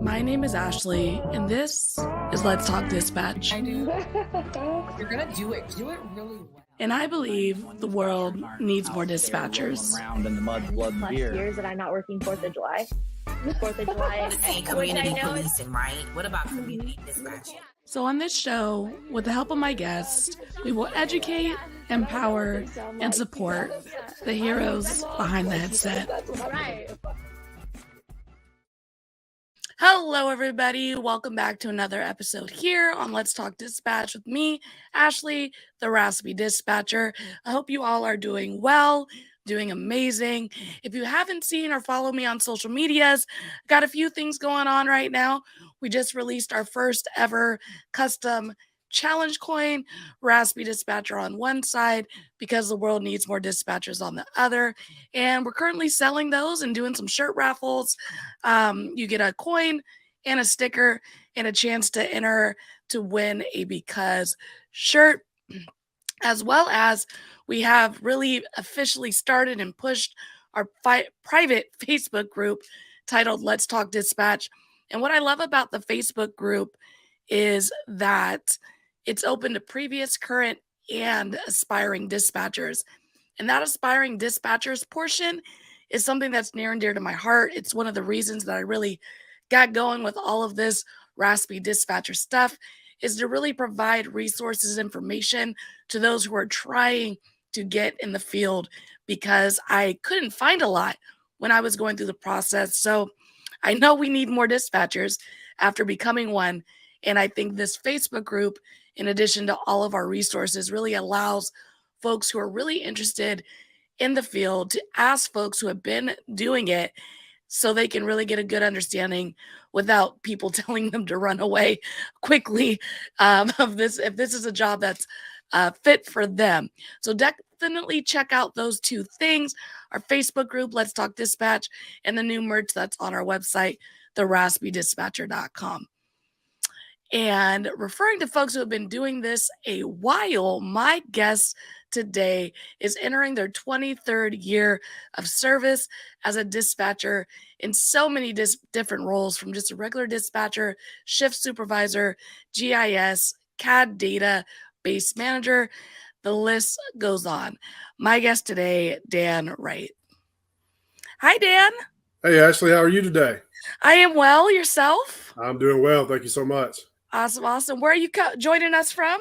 My name is Ashley, and this is Let's Talk Dispatch. I do. You're gonna do it really well. And I believe the world needs more dispatchers. Around in the mud, blood, and plus beer. years that I'm not working 4th of July. 4th of July. Hey, community policing, right? What about community dispatching? So on this show, with the help of my guests, we will educate, empower, and support the heroes behind the headset. Right. Hello, everybody. Welcome back to another episode here on Let's Talk Dispatch with me, Ashley, the Raspy Dispatcher. I hope you all are doing well, doing amazing. If you haven't seen or follow me on social medias, got a few things going on right now. We just released our first ever custom challenge coin, Raspy Dispatcher on one side, because the world needs more dispatchers on the other. And we're currently selling those and doing some shirt raffles. You get a coin and a sticker and a chance to enter to win a Because shirt, as well as we have really officially started and pushed our private Facebook group titled Let's Talk Dispatch. And what I love about the Facebook group is that it's open to previous, current, and aspiring dispatchers. And that aspiring dispatchers portion is something that's near and dear to my heart. It's one of the reasons that I really got going with all of this Raspy Dispatcher stuff, is to really provide resources, information to those who are trying to get in the field, because I couldn't find a lot when I was going through the process. So I know we need more dispatchers after becoming one. And I think this Facebook group, in addition to all of our resources, really allows folks who are really interested in the field to ask folks who have been doing it, so they can really get a good understanding without people telling them to run away quickly of this, if this is a job that's fit for them. So definitely check out those two things: our Facebook group, Let's Talk Dispatch, and the new merch that's on our website, theraspydispatcher.com. And referring to folks who have been doing this a while, my guest today is entering their 23rd year of service as a dispatcher in so many different roles, from just a regular dispatcher, shift supervisor, GIS, CAD data, base manager. The list goes on. My guest today, Dan Wright. Hi, Dan. Hey, Ashley, how are you today? I am well. Yourself? I'm doing well. Thank you so much. Awesome. Where are you joining us from?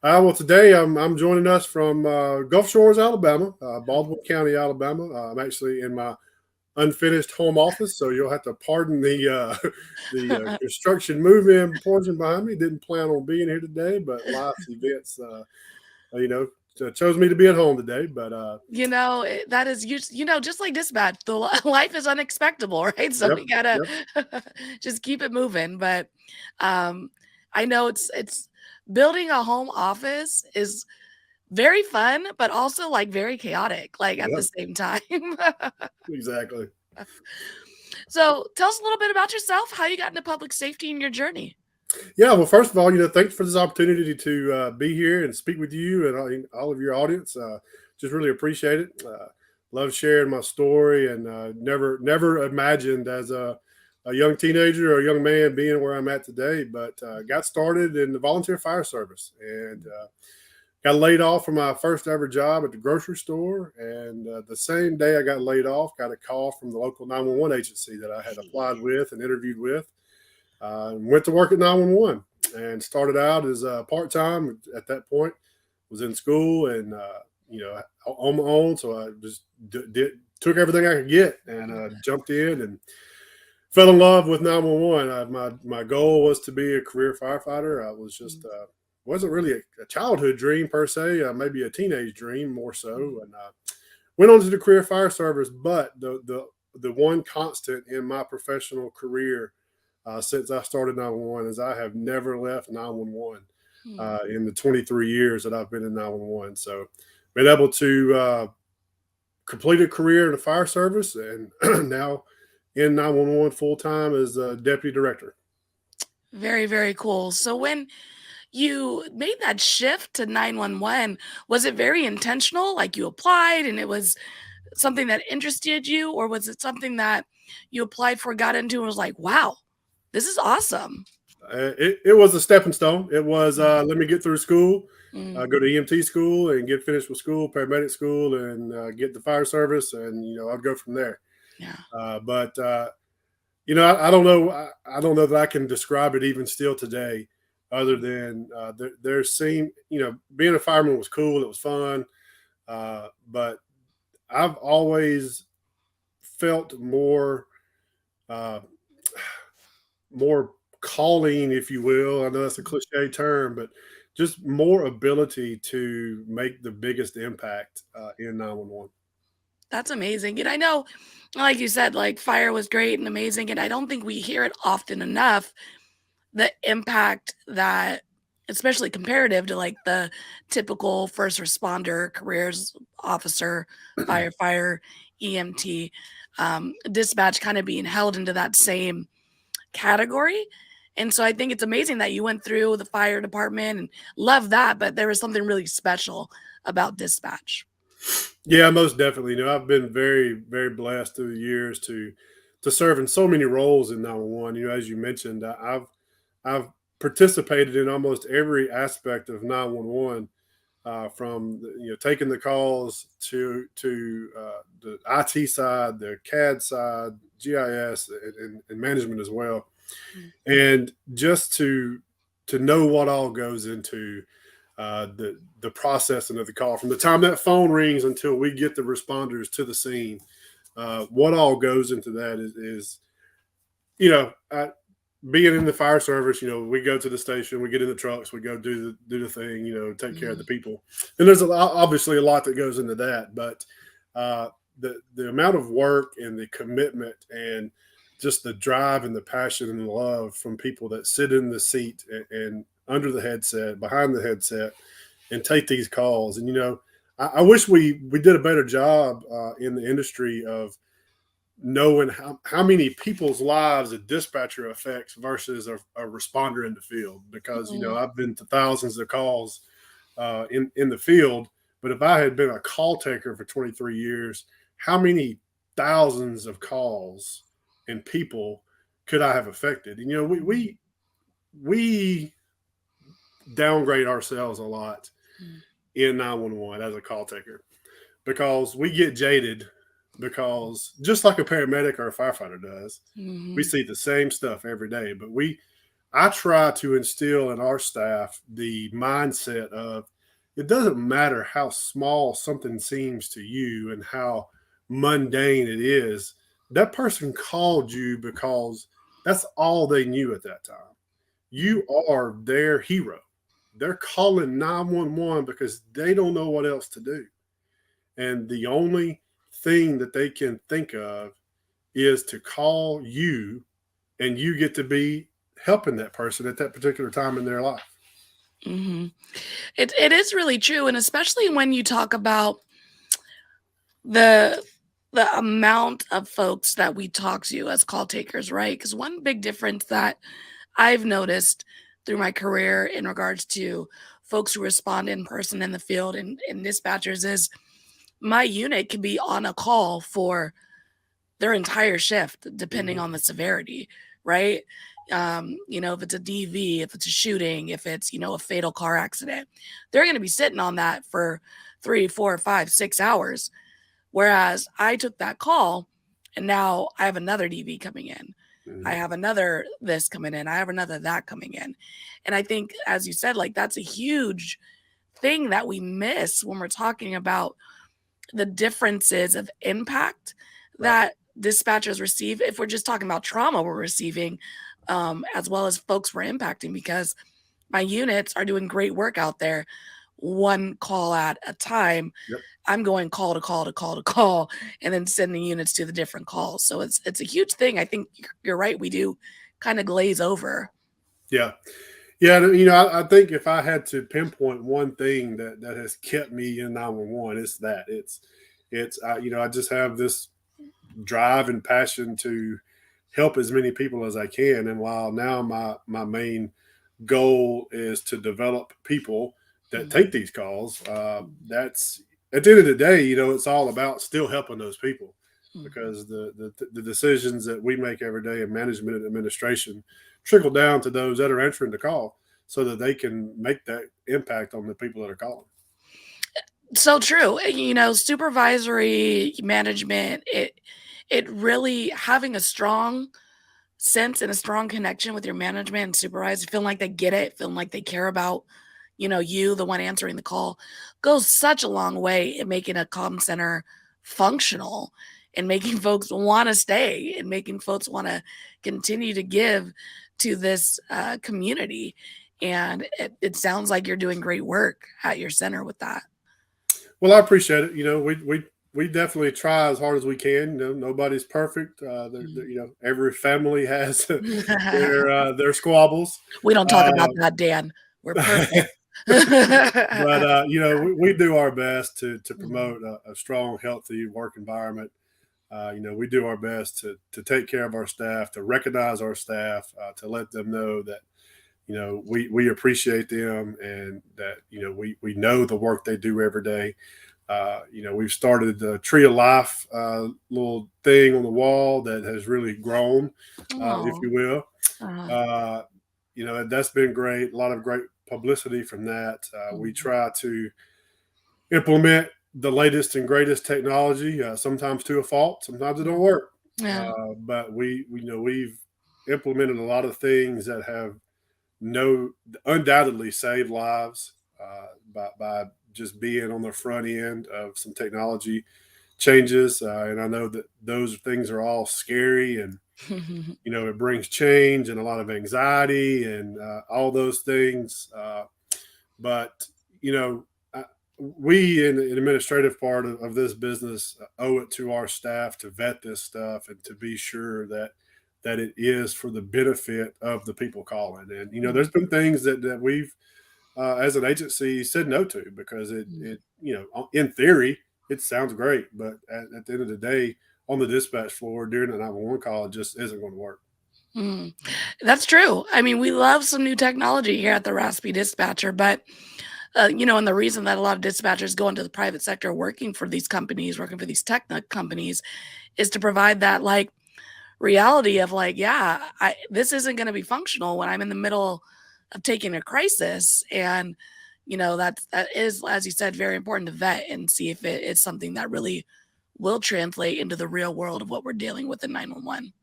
Well, today I'm joining us from Gulf Shores, Alabama, Baldwin County, Alabama. I'm actually in my unfinished home office, so you'll have to pardon the construction move-in portion behind me. Didn't plan on being here today, but life's events, chose me to be at home today. But that is just like dispatch. The life is unexpectable, right? So we gotta just keep it moving. But I know it's building a home office is very fun, but also like very chaotic, like at the same time. Exactly. So tell us a little bit about yourself, how you got into public safety in your journey. Yeah, well, first of all, thanks for this opportunity to be here and speak with you and all of your audience. Just really appreciate it. Love sharing my story, and never imagined as a young teenager or a young man being where I'm at today, but got started in the volunteer fire service and got laid off from my first ever job at the grocery store. And the same day I got laid off, got a call from the local 911 agency that I had applied with and interviewed with. Went to work at 911 and started out as part-time at that point. Was in school and on my own, so I just took everything I could get and jumped in and fell in love with 911. My goal was to be a career firefighter. I was just wasn't really a childhood dream per se, maybe a teenage dream more so, and went on to the career fire service. But the one constant in my professional career since I started 911 is I have never left 911 in the 23 years that I've been in 911. So been able to complete a career in the fire service, and now in 911 full-time as a deputy director. Very, very cool. So when you made that shift to 911, was it very intentional? Like you applied and it was something that interested you, or was it something that you applied for, got into, and was like, wow, This is awesome. It was a stepping stone. It was let me get through school, Mm, go to EMT school, and get finished with school, paramedic school, and get the fire service, and I'd go from there. yeah. But I don't know. I don't know that I can describe it even still today, other than there seemed being a fireman was cool. It was fun, but I've always felt uh, more calling, if you will. I know that's a cliche term, but just more ability to make the biggest impact in 911. That's amazing. And I know, like you said, like fire was great and amazing. And I don't think we hear it often enough, the impact that, especially comparative to like the typical first responder careers, officer, firefighter, EMT, dispatch kind of being held into that same category. And so I think it's amazing that you went through the fire department and love that, but there was something really special about dispatch. Yeah, most definitely. I've been very, very blessed through the years to serve in so many roles in 911. As you mentioned, I've participated in almost every aspect of 911, from taking the calls to the IT side, the CAD side, GIS, and management as well. Mm. And just to know what all goes into the processing of the call, from the time that phone rings until we get the responders to the scene. What all goes into that is being in the fire service. We go to the station, we get in the trucks, we go do the thing, take care of the Mhm. people. And there's obviously a lot that goes into that, but the amount of work and the commitment and just the drive and the passion and the love from people that sit in the seat and under the headset, behind the headset, and take these calls. And I wish we did a better job in the industry of knowing how many people's lives a dispatcher affects versus a responder in the field. Because Mhm. I've been to thousands of calls in the field, but if I had been a call taker for 23 years, how many thousands of calls and people could I have affected? And we downgrade ourselves a lot Mhm. in 911 as a call taker, because we get jaded, because just like a paramedic or a firefighter does, we Mhm. see the same stuff every day. But I try to instill in our staff the mindset of, it doesn't matter how small something seems to you and how mundane it is. That person called you because that's all they knew at that time. You are their hero. They're calling 911 because they don't know what else to do. And the only thing that they can think of is to call you, and you get to be helping that person at that particular time in their life. Mhm. It is really true, and especially when you talk about the the amount of folks that we talk to as call takers, right? Because one big difference that I've noticed through my career in regards to folks who respond in person in the field and dispatchers is my unit can be on a call for their entire shift, depending Mhm. on the severity, right? If it's a DV, if it's a shooting, if it's, a fatal car accident, they're going to be sitting on that for 3, 4, 5, 6 hours. Whereas I took that call and now I have another DV coming in. I Mhm. have another this coming in. I have another that coming in. And I think, as you said, like that's a huge thing that we miss when we're talking about the differences of impact Right. that dispatchers receive. If we're just talking about trauma we're receiving, as well as folks we're impacting, because my units are doing great work out there, one call at a time. Yep. I'm going call to call to call to call and then sending units to the different calls. So it's a huge thing. I think you're right. We do kind of glaze over. Yeah. Yeah. I think if I had to pinpoint one thing that has kept me in 911, it's that I just have this drive and passion to help as many people as I can. And while now my main goal is to develop people that Mhm. take these calls, that's at the end of the day, it's all about still helping those people. because the decisions that we make every day in management and administration trickle down to those that are answering the call so that they can make that impact on the people that are calling. So true. Supervisory management, it really having a strong sense and a strong connection with your management and supervisor, feeling like they get it, feeling like they care about, you, the one answering the call, goes such a long way in making a comm center functional and making folks want to stay and making folks want to continue to give to this community. And it sounds like you're doing great work at your center with that. Well, I appreciate it. We definitely try as hard as we can. Nobody's perfect. Every family has their squabbles. We don't talk about that, Dan. We're perfect. But we do our best to promote a strong, healthy work environment. We do our best to take care of our staff, to recognize our staff, to let them know that we appreciate them and that we know the work they do every day. We've started the Tree of Life little thing on the wall that has really grown, if you will. That's been great. A lot of great publicity from that. We try to implement the latest and greatest technology, sometimes to a fault, sometimes it don't work. Yeah. But we've implemented a lot of things that have undoubtedly saved lives by just being on the front end of some technology changes. And I know that those things are all scary and, it brings change and a lot of anxiety and all those things. But we in the administrative part of this business owe it to our staff to vet this stuff and to be sure that it is for the benefit of the people calling. And, there's been things that we've, as an agency, said no to because it in theory, it sounds great. But at the end of the day, on the dispatch floor during a 911 call, it just isn't going to work. That's true. I mean, we love some new technology here at the Raspy Dispatcher, but and the reason that a lot of dispatchers go into the private sector working for these companies, working for these tech companies, is to provide that reality of this isn't going to be functional when I'm in the middle of taking a crisis. And, that is, as you said, very important to vet and see if it is something that really will translate into the real world of what we're dealing with in 911.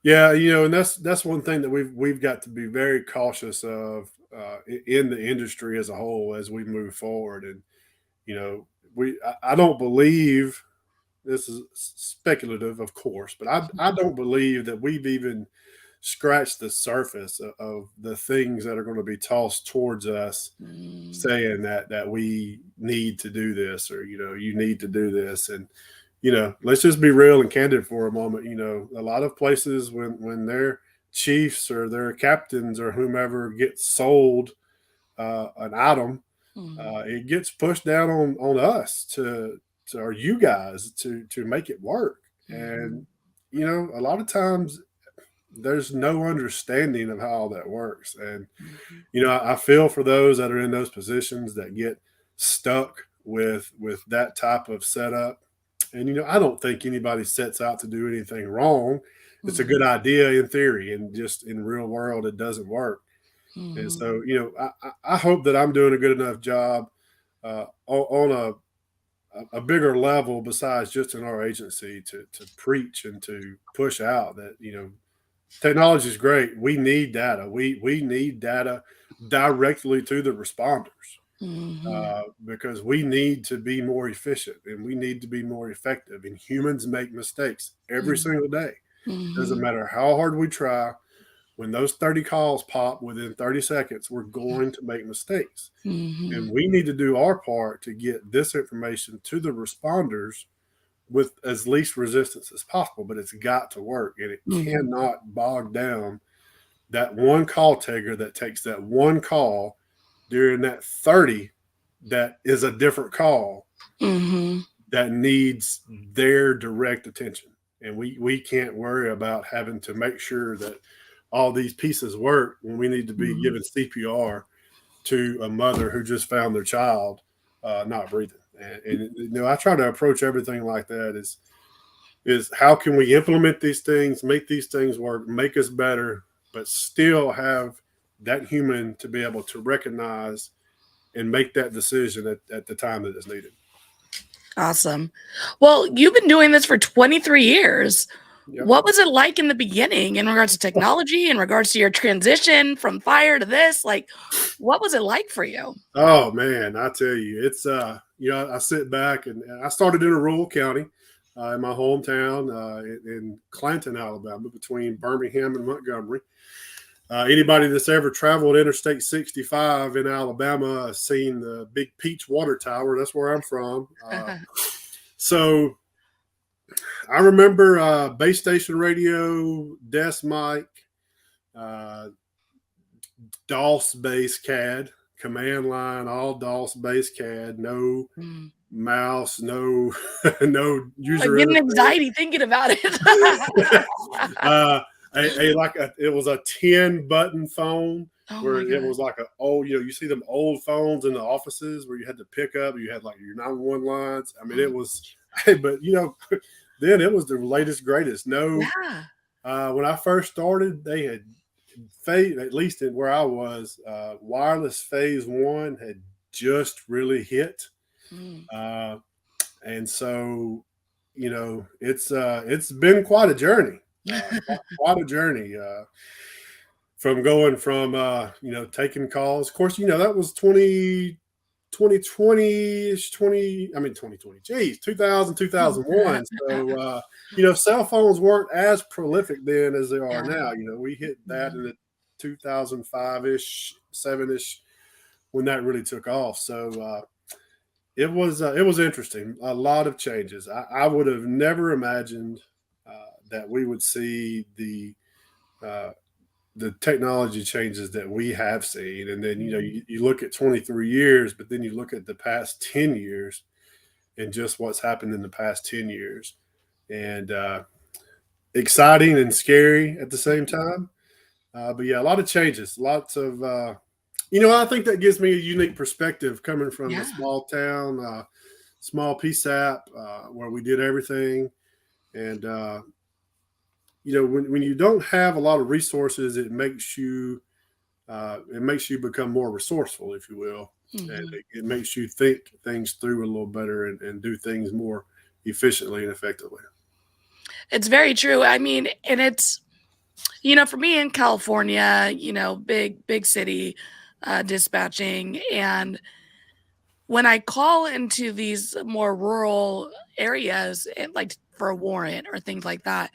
Yeah, and that's one thing that we've got to be very cautious of in the industry as a whole as we move forward. And I don't believe, this is speculative, of course, but I don't believe that we've even scratched the surface of the things that are going to be tossed towards us, saying that we need to do this or you need to do this. And let's just be real and candid for a moment. A lot of places when their chiefs or their captains or whomever gets sold an item, it gets pushed down on us or you guys to make it work. And a lot of times there's no understanding of how all that works. And I feel for those that are in those positions that get stuck with that type of setup. And I don't think anybody sets out to do anything wrong. It's a good idea in theory, and just in real world it doesn't work. And so I hope that I'm doing a good enough job on a bigger level besides just in our agency to preach and to push out that technology is great. We need data. We need data directly to the responders because we need to be more efficient and we need to be more effective. And humans make mistakes every single day. Doesn't matter how hard we try. When those 30 calls pop within 30 seconds, we're going to make mistakes. And we need to do our part to get this information to the responders with as least resistance as possible, but it's got to work. And it cannot bog down that one call taker that takes that one call during that 30 that is a different call that needs their direct attention. And we can't worry about having to make sure that all these pieces work when we need to be giving CPR to a mother who just found their child not breathing. And I try to approach everything like that is how can we implement these things, make these things work, make us better, but still have that human to be able to recognize and make that decision at the time that it's needed. Awesome. Well, you've been doing this for 23 years. Yep. What was it like in the beginning in regards to technology, in regards to your transition from fire to this? Like, what was it like for you? Oh man, I tell you, it's I sit back and I started in a rural county in my hometown in Clanton, Alabama, between Birmingham and Montgomery. Anybody that's ever traveled Interstate 65 in Alabama has seen the big Peach Water Tower. That's where I'm from. So I remember base station radio, desk mic, DOS base CAD, command line, all DOS base CAD, no mouse, no no user. I'm getting anxiety thinking about it. It was a 10 button phone where my it was like you see them old phones in the offices where you had to pick up, you had like your 911 lines. I mean, it was, but then it was the latest, greatest. When I first started, they had at least in where I was, wireless phase 1 had just really hit. And so, it's been quite a journey. Quite a journey from going from taking calls. Of course, that was 2020-ish, 2001. So cell phones weren't as prolific then as they are now. We hit that in the 2005-ish, 7-ish when that really took off. So it was interesting. A lot of changes. I would have never imagined that we would see the technology changes that we have seen. And then, you look at 23 years, but then you look at the past 10 years and just what's happened in the past 10 years. And exciting and scary at the same time. But yeah, a lot of changes, lots of, I think that gives me a unique perspective coming from a small town, small PSAP, where we did everything. And, when you don't have a lot of resources, it makes you become more resourceful, if you will, and it makes you think things through a little better and do things more efficiently and effectively. It's very true. I mean, and it's, for me in California, big city dispatching, and when I call into these more rural areas, like for a warrant or things like that,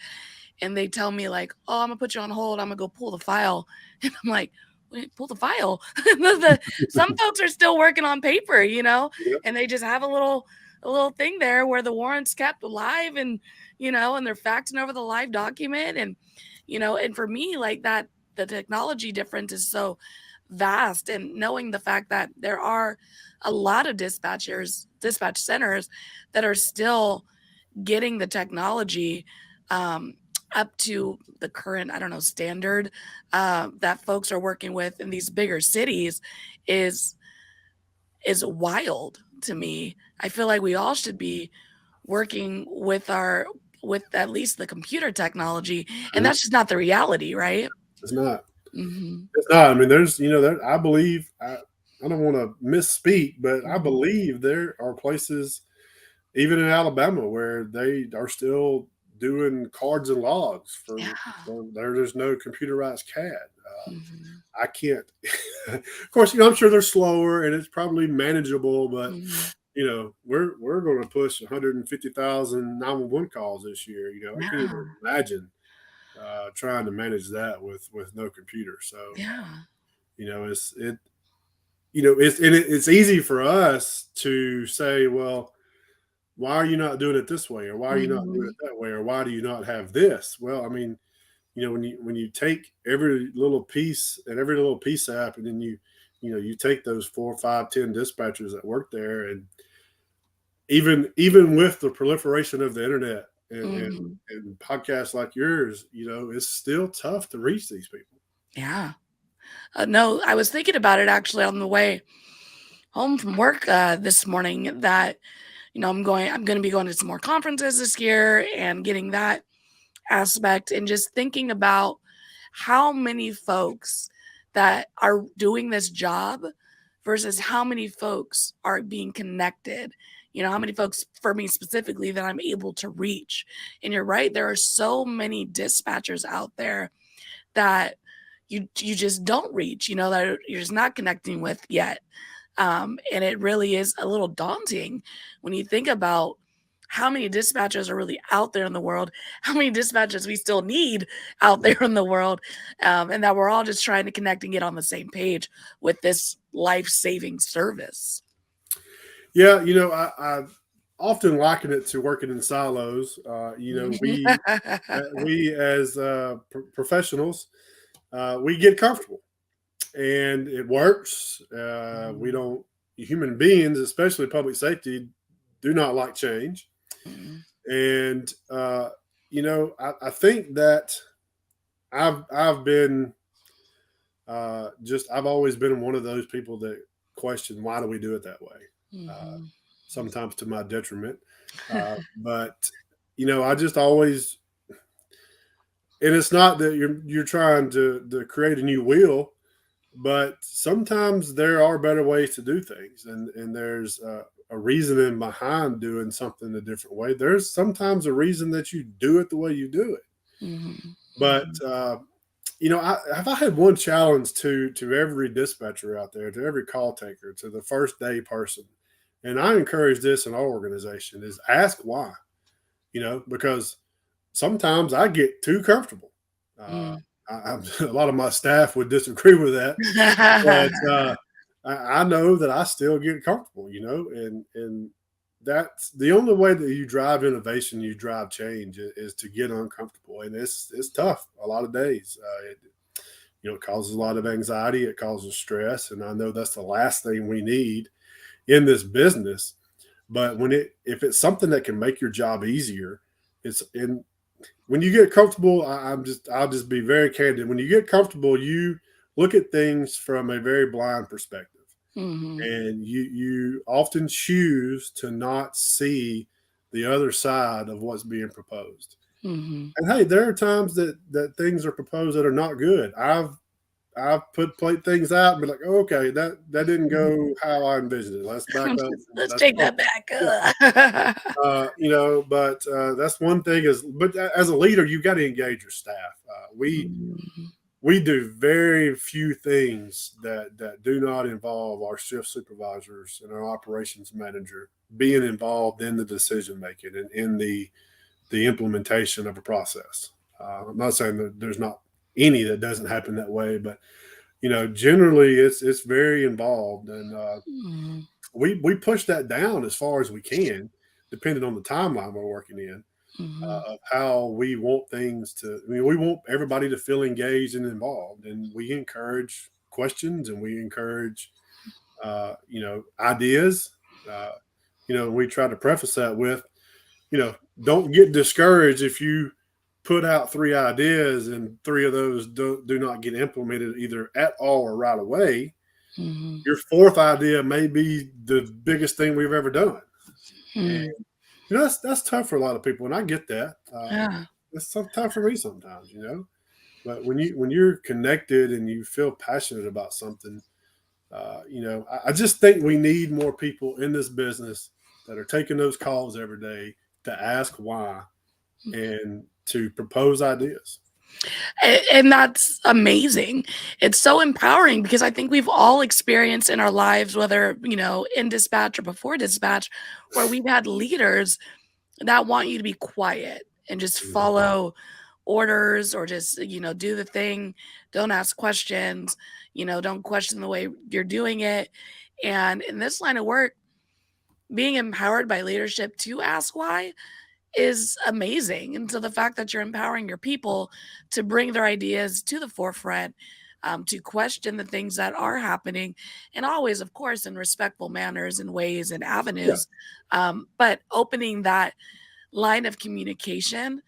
and they tell me like, "Oh, I'm gonna put you on hold. I'm gonna go pull the file," and I'm like, "Wait, pull the file?" Some folks are still working on paper, Yep. and they just have a little thing there where the warrant's kept alive, and and they're faxing over the live document, and and for me, like that, the technology difference is so vast, and knowing the fact that there are a lot of dispatch centers that are still getting the technology up to the current, standard that folks are working with in these bigger cities is wild to me. I feel like we all should be working with at least the computer technology, and that's just not the reality, right? It's not. Mm-hmm. It's not. I mean, there's, I believe, I don't want to misspeak, but I believe there are places, even in Alabama, where they are still doing cards and logs for there's no computerized CAD. I can't. Of course, I'm sure they're slower and it's probably manageable, but we're going to push 150,000 911 calls this year. I can't even imagine trying to manage that with no computer. So it's easy for us to say, well, why are you not doing it this way? Or why are you not doing it that way? Or why do you not have this? Well, I mean, when you take every little piece and every little PSAP, and then you take those 4, 5, 10 dispatchers that work there, and even with the proliferation of the internet and podcasts like yours, it's still tough to reach these people. Yeah. No, I was thinking about it actually on the way home from work this morning, that I'm going to be going to some more conferences this year and getting that aspect, and just thinking about how many folks that are doing this job versus how many folks are being connected. How many folks, for me specifically, that I'm able to reach. And you're right, there are so many dispatchers out there that you just don't reach, that you're just not connecting with yet. And it really is a little daunting when you think about how many dispatchers are really out there in the world, how many dispatchers we still need out there in the world, and that we're all just trying to connect and get on the same page with this life-saving service. Yeah, I often liken it to working in silos. We as professionals, we get comfortable, and it works. We don't. Human beings, especially public safety, do not like change. And I think that I've been I've always been one of those people that question, why do we do it that way? Sometimes to my detriment, but I just always, and it's not that you're trying to create a new wheel, but sometimes there are better ways to do things, and there's a reasoning behind doing something a different way. There's sometimes a reason that you do it the way you do it. But I had one challenge to every dispatcher out there, to every call taker, to the first day person, and I encourage this in our organization, is ask why. Because sometimes I get too comfortable. A lot of my staff would disagree with that, but I know that I still get comfortable, and that's the only way that you drive innovation, you drive change, is to get uncomfortable, and it's tough a lot of days. It causes a lot of anxiety, it causes stress, and I know that's the last thing we need in this business. But if it's something that can make your job easier, when you get comfortable, I'll just be very candid. When you get comfortable, you look at things from a very blind perspective, and you often choose to not see the other side of what's being proposed. And hey, there are times that things are proposed that are not good. I've put things out and be like, oh, okay, that didn't go how I envisioned it. Let's back up. Let's take that back. But that's one thing but as a leader, you've got to engage your staff. We do very few things that do not involve our shift supervisors and our operations manager being involved in the decision making and in the implementation of a process. I'm not saying that there's not any that doesn't happen that way, but generally it's very involved, and we push that down as far as we can, depending on the timeline we're working in, of how we want things to. We want everybody to feel engaged and involved, and we encourage questions, and we encourage ideas. We try to preface that with, don't get discouraged if you put out 3 ideas and 3 of those do not get implemented either at all or right away. Your 4th idea may be the biggest thing we've ever done. And, that's tough for a lot of people, and I get that. It's so tough for me sometimes, But when you're connected and you feel passionate about something, I just think we need more people in this business that are taking those calls every day to ask why and to propose ideas. And that's amazing. It's so empowering, because I think we've all experienced in our lives, whether, in dispatch or before dispatch, where we've had leaders that want you to be quiet and just follow orders, or just, do the thing. Don't ask questions, don't question the way you're doing it. And in this line of work, being empowered by leadership to ask why is amazing. And so the fact that you're empowering your people to bring their ideas to the forefront, to question the things that are happening, and always, of course, in respectful manners and ways and avenues. But opening that line of communication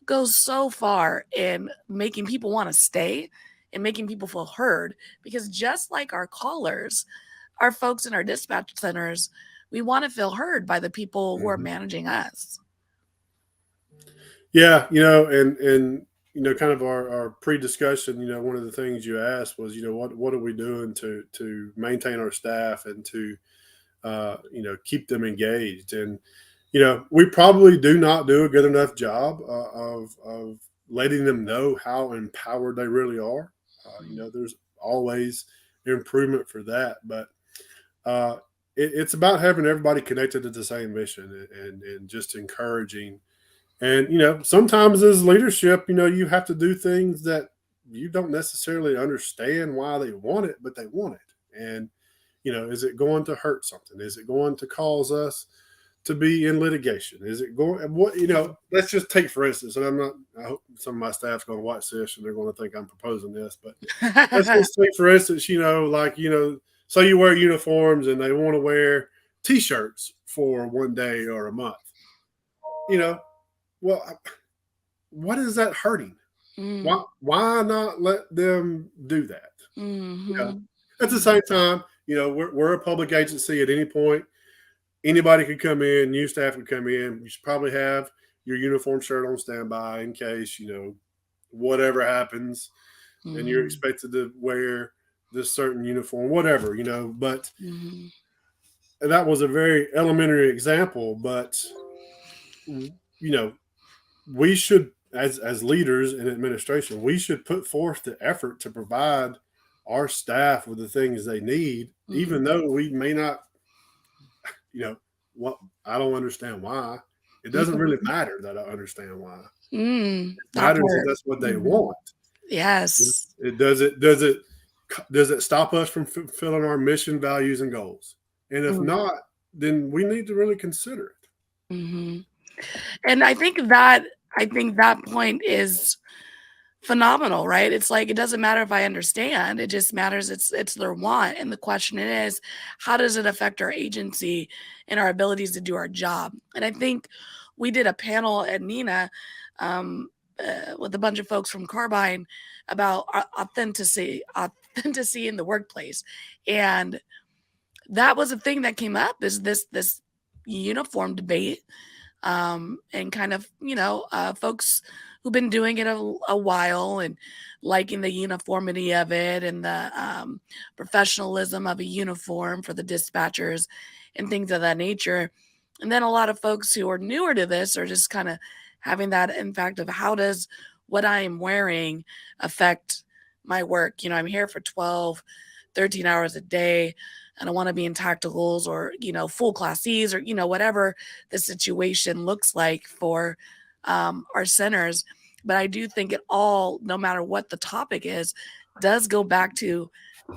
goes so far in making people want to stay and making people feel heard, because just like our callers, our folks in our dispatch centers, we want to feel heard by the people who are Mhm. managing us. Yeah, and kind of our pre-discussion, one of the things you asked was, what are we doing to maintain our staff and to keep them engaged? And we probably do not do a good enough job of letting them know how empowered they really are. There's always improvement for that, but it's about having everybody connected to the same mission and just encouraging. And sometimes as leadership, you have to do things that you don't necessarily understand why they want it, but they want it. And is it going to hurt something? Is it going to cause us to be in litigation? Is it going, let's just take, for instance, and I hope some of my staff's going to watch this and they're going to think I'm proposing this, but let's just take, for instance, say you wear uniforms and they want to wear t-shirts for one day or a month. Well, what is that hurting? Why not let them do that? Mm-hmm. At the same time, we're a public agency. At any point, anybody could come in, new staff could come in. You should probably have your uniform shirt on standby in case, whatever happens and you're expected to wear this certain uniform, whatever, but that was a very elementary example, but we should, as leaders in administration, we should put forth the effort to provide our staff with the things they need, even though we may not, I don't understand why. It doesn't really matter that I understand why. It matters if that's what they want. Yes. Does it stop us from fulfilling our mission, values, and goals? And if not, then we need to really consider it. And I think that point is phenomenal, right? It's like, it doesn't matter if I understand, it just matters it's their want. And the question is, how does it affect our agency and our abilities to do our job? And I think we did a panel at Nina with a bunch of folks from Carbine about authenticity in the workplace. And that was a thing that came up, is this uniform debate. And kind of, folks who've been doing it a while and liking the uniformity of it and the professionalism of a uniform for the dispatchers and things of that nature. And then a lot of folks who are newer to this are just kind of having that impact of, how does what I am wearing affect my work? I'm here for 12, 13 hours a day, and I want to be in tacticals or, full class C's or, whatever the situation looks like for our centers. But I do think it all, no matter what the topic is, does go back to,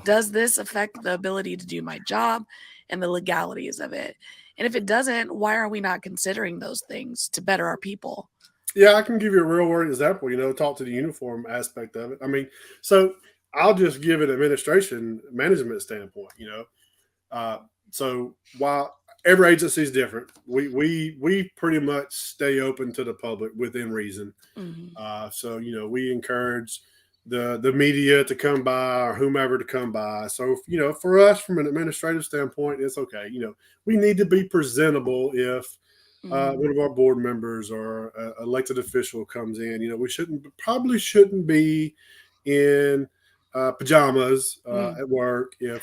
does this affect the ability to do my job and the legalities of it? And if it doesn't, why are we not considering those things to better our people? Yeah, I can give you a real world example, talk to the uniform aspect of it. I mean, so I'll just give an administration management standpoint, so while every agency is different, we pretty much stay open to the public within reason. So we encourage the media to come by or whomever to come by. So for us, from an administrative standpoint, it's okay. We need to be presentable if one of our board members or elected official comes in. We probably shouldn't be in pajamas at work. If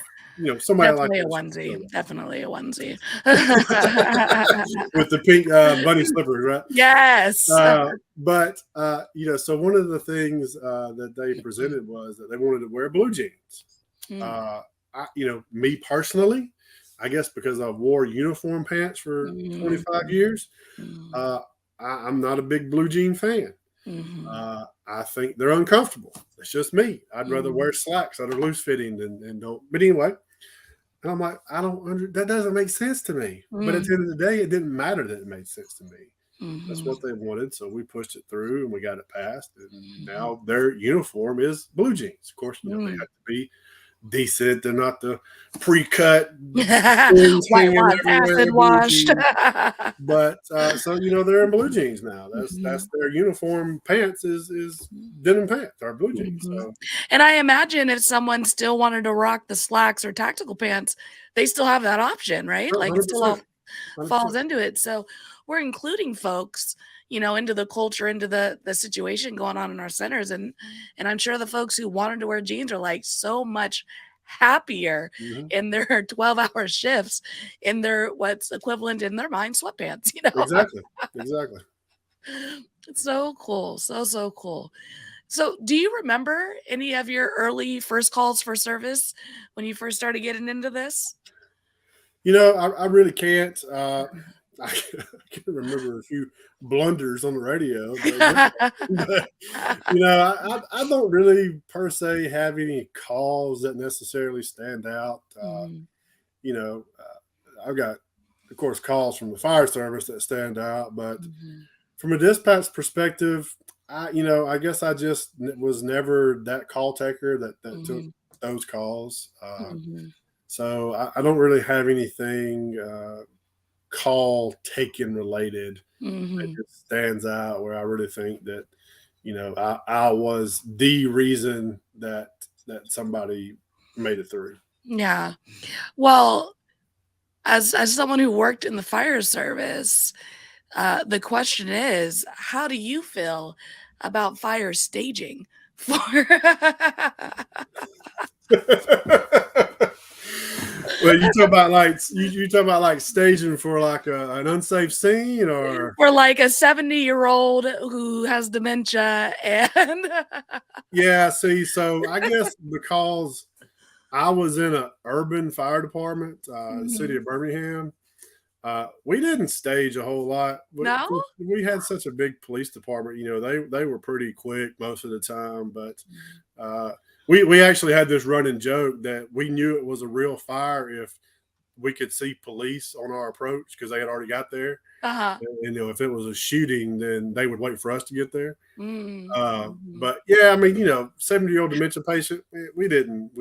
somebody definitely a onesie with the pink bunny slippers, right? Yes. But so one of the things that they presented was that they wanted to wear blue jeans. Me personally, I guess because I wore uniform pants for 25 years, I'm not a big blue jean fan. I think they're uncomfortable. It's just me. I'd rather wear slacks that are loose fitting and don't. But anyway, and I'm like, that doesn't make sense to me. But at the end of the day, it didn't matter that it made sense to me. That's what they wanted. So we pushed it through and we got it passed. And now their uniform is blue jeans. Of course, they have to be decent. They're not the pre-cut, Whitewash, acid washed. but so they're in blue jeans now. That's their uniform. Pants is denim pants or blue jeans. So. And I imagine if someone still wanted to rock the slacks or tactical pants, they still have that option, right? Like it still all 100%. falls into it. So we're including folks, into the culture, into the situation going on in our centers. And I'm sure the folks who wanted to wear jeans are like so much happier in their 12-hour shifts in their what's equivalent in their mind sweatpants, Exactly. It's so cool. So cool. So do you remember any of your early first calls for service when you first started getting into this? I really can't. I can remember a few blunders on the radio, but I don't really per se have any calls that necessarily stand out. I've got, of course, calls from the fire service that stand out, but from a dispatch perspective, I guess I just was never that call taker that took those calls. So I don't really have anything call taken related that just stands out where I really think that I was the reason that somebody made it through. Yeah. Well, as someone who worked in the fire service, the question is, how do you feel about fire staging for Well, you talk about like staging for like an unsafe scene, or for like a 70-year-old who has dementia and yeah. See, so I guess because I was in an urban fire department, the city of Birmingham, we didn't stage a whole lot. No? We had such a big police department. They were pretty quick most of the time, but we actually had this running joke that we knew it was a real fire if we could see police on our approach because they had already got there. And if it was a shooting, then they would wait for us to get there. But yeah, I mean, 70-year-old dementia patient, we didn't.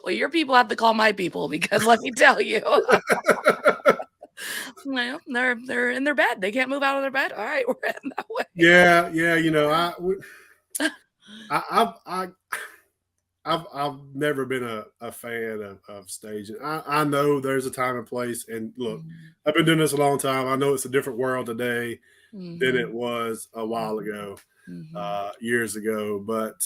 Well, your people have to call my people because let me tell you, well, they're in their bed. They can't move out of their bed. All right, we're heading that way. Yeah. I've never been a fan of staging. I know there's a time and place, and look, I've been doing this a long time. I know it's a different world today than it was a while ago, years ago. But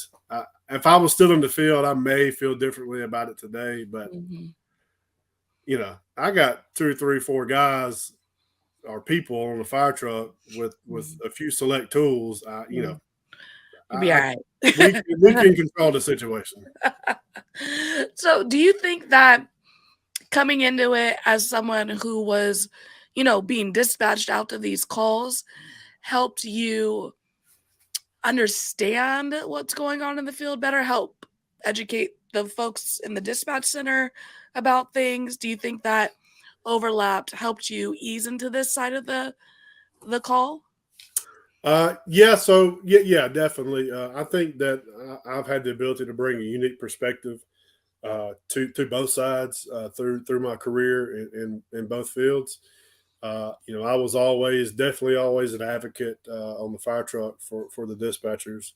if I was still in the field, I may feel differently about it today. But I got 2, 3, 4 guys or people on a fire truck with a few select tools. You'll be all right. we can control the situation. So do you think that coming into it as someone who was, being dispatched out to these calls helped you understand what's going on in the field better, help educate the folks in the dispatch center about things? Do you think that overlapped helped you ease into this side of the call? Yeah, definitely. I think that I've had the ability to bring a unique perspective to both sides through my career in both fields. I was definitely always an advocate on the fire truck for the dispatchers.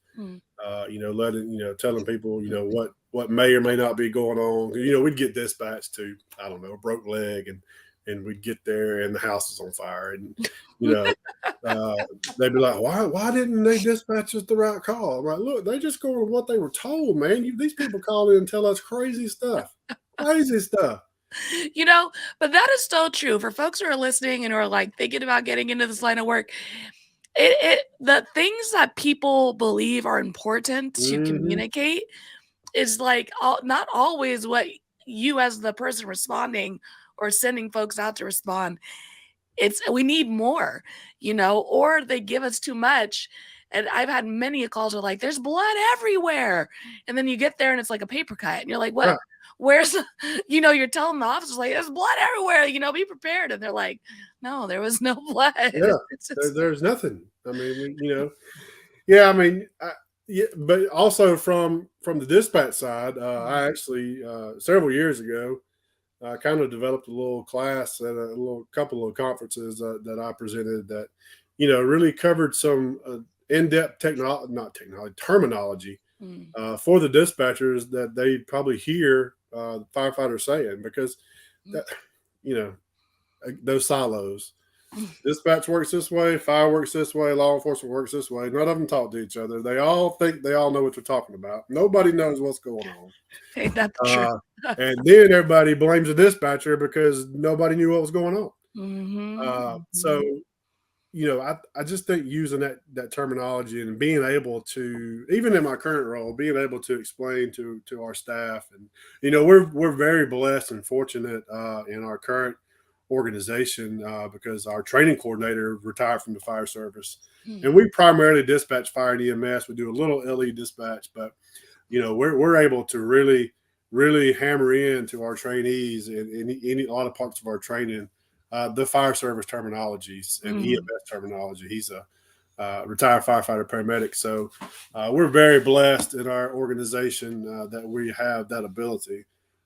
Telling people what may or may not be going on. We'd get dispatched to, I don't know, a broke leg, and we'd get there and the house is on fire, and they'd be like, why didn't they dispatch us the right call? I'm like, look, they just go with what they were told, man. These people call in and tell us crazy stuff. But that is so true for folks who are listening and who are like thinking about getting into this line of work. The things that people believe are important to communicate is like not always what you as the person responding or sending folks out to respond. We need more, or they give us too much. And I've had many calls where like, there's blood everywhere. And then you get there and it's like a paper cut. And you're like, what? Right. Where's, you're telling the officers like, there's blood everywhere, be prepared. And they're like, no, there was no blood. Yeah, there's nothing. I mean, Yeah, but also from the dispatch side, I actually several years ago I kind of developed a little class at a little couple of conferences that I presented that, really covered some in-depth technology, not technology, terminology Mm. for the dispatchers that they probably hear firefighters saying because Mm. that, you know, those silos. Mm. Dispatch works this way, fire works this way, law enforcement works this way. None of them talk to each other. They all think they all know what they're talking about. Nobody knows what's going on. Ain't that the truth? Uh, and then everybody blames the dispatcher because nobody knew what was going on. So, Mhm. I just think using that terminology and being able to, even in my current role, being able to explain to our staff, and we're very blessed and fortunate in our current organization because our training coordinator retired from the fire service, Mm. and we primarily dispatch fire and EMS. We do a little LE dispatch, but we're able to really hammer into our trainees in any a lot of parts of our training the fire service terminologies and Mm. EMS terminology. He's a retired firefighter paramedic, so we're very blessed in our organization that we have that ability.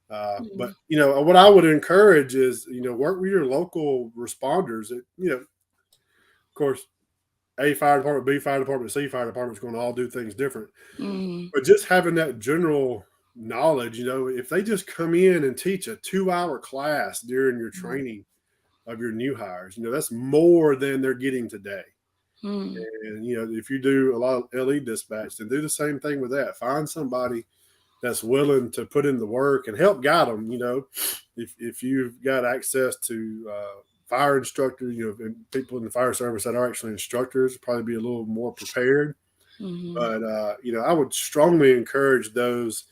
But Mm. what I would encourage is work with your local responders. Of course, A fire department, B fire department, C fire department is going to all do things different. Mm. But just having that general knowledge, if they just come in and teach a 2-hour class during your Mm. training of your new hires, that's more than they're getting today. Mm. And, if you do a lot of LE dispatch, then do the same thing with that. Find somebody that's willing to put in the work and help guide them. If you've got access to fire instructors, and people in the fire service that are actually instructors, probably be a little more prepared. Mhm. But I would strongly encourage those